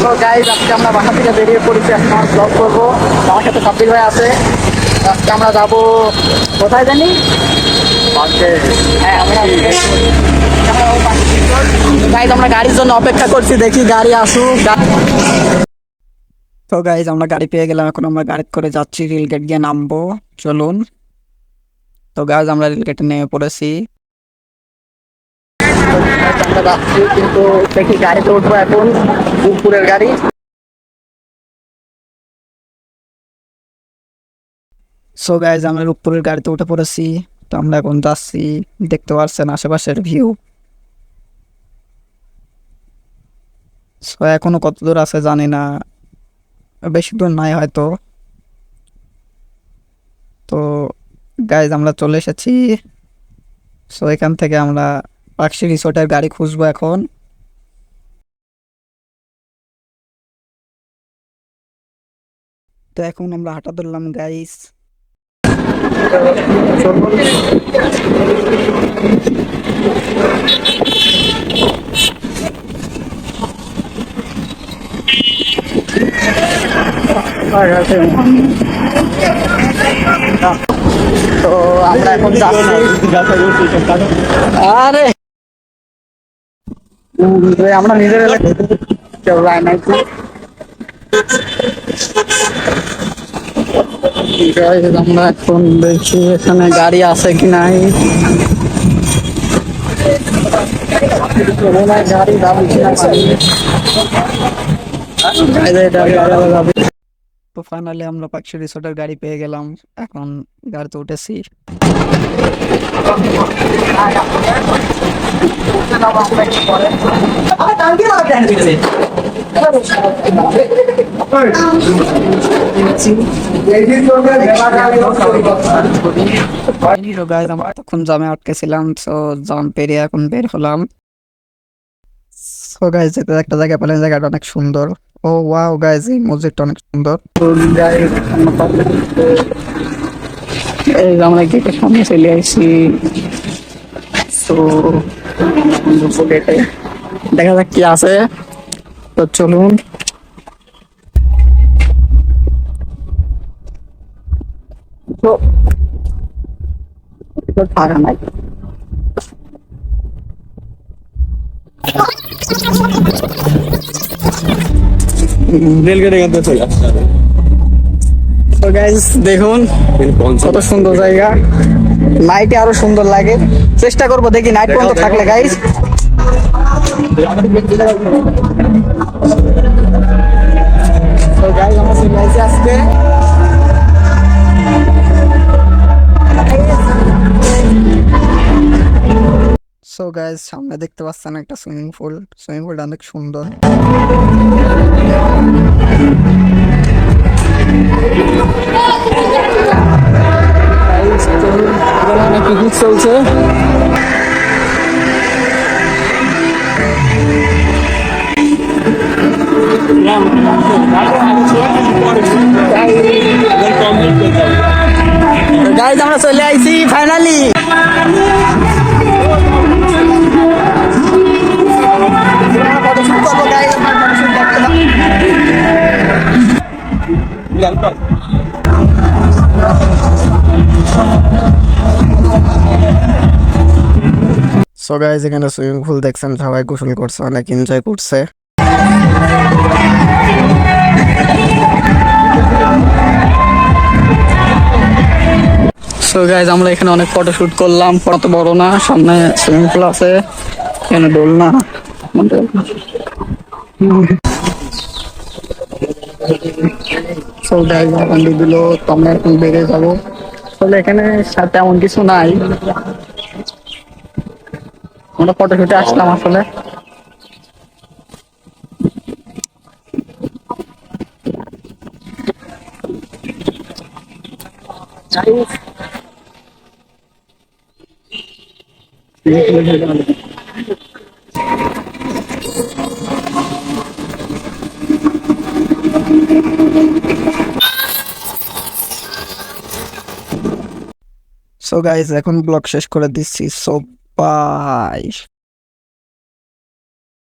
তো গাইজ আজকে আমরা বাসা থেকে বেরিয়ে পড়েছি, এখন ব্লগ করবো। আমার সাথে সাব্বির ভাই আছে। আজকে আমরা যাবো কোথায় জানি। হ্যাঁ, গাইজ আমরা গাড়ির জন্য অপেক্ষা করছি, দেখি গাড়ি আসুক। তো গাইজ আমরা গাড়ি পেয়ে গেলাম, এখন আমরা গাড়ি করে যাচ্ছি, রেল গেট গিয়ে নামবো। চলুন। তো গাইজ আমরা রেল গেটে নেমে পড়েছি। আমরা যাচ্ছি, কিন্তু দেখি গাড়িতে উঠবো এখন, দুপুরের গাড়ি। সো গাইজ আমরা রূপপুরের গাড়িতে উঠে পড়েছি। তো আমরা এখন যাচ্ছি, দেখতে পাচ্ছেন আশেপাশের ভিউ। সো এখনো কত দূর আছে জানি না, বেশি দূর নাই হয়তো। তো গাইজ আমরা চলে এসেছি। সো এখান থেকে আমরা পাকশি রিসোর্টের গাড়ি খুঁজবো এখন। তো এখন আমরা হাঁটা ধরলাম গাইজ। তো আমরা এখন যাচ্ছি। আরে আমরা নিজের এলাকায় কেউ যায় নাই তো। আমরা এখন দেখছি এখানে গাড়ি আছে কি নাই। গাড়ি যাবে। তো ফাইনালি আমরা পাকশি রিসোর্টের গাড়ি পেয়ে গেলাম, এখন গাড়িতে উঠেছি। আমরা তখন জামে আটকেছিলাম, তো জাম পেরিয়ে এখন বের হলাম। সো গাইজ যেতে একটা জায়গা পেলেন, জায়গাটা অনেক সুন্দর। ও ওয়াও গাইজ, এই মসজিদটা অনেক সুন্দর। এই আমরা গেটের সামনে চলে আসি। তো গেটে দেখা যাক কি আছে। তো চলুন। তো ফাঁকা নাই। রেলগেটে গেতে চলে আসছে। তো গাইস দেখুন কত সুন্দর জায়গা, নাইটে আরো সুন্দর লাগে। চেষ্টা করবো, দেখি নাইট পর্যন্ত থাকলে গাইস। তো গাইস আমরা চলে আসছি আজকে। সো গাইস সামনে দেখতে পাচ্ছেন একটা সুইমিং পুল। সুইমিং পুলটা অনেক সুন্দর। পিকনিক চলছে। গাইজ আমরা চলে আইছি ফাইনালি। সো গাইজ এখানে সুইমিং পুল দেখছেন, সবাই গোসল করছে, অনেক এনজয় করছে। সো গাইজ আমরা এখানে অনেক ফটো শুট করলাম। ফটো বড় না, সামনে সুইমিং পুল আছে, এখানে দোলনা। সো গাইজ এখন দিল, তো আমরা এখন বেরিয়ে যাবো। আসলে এখানে তেমন কিছু নাই, আমরা ফটো শুটে আসলাম আসলে। সো গাইজ এখন ব্লগ শেষ করে দিচ্ছি। So by.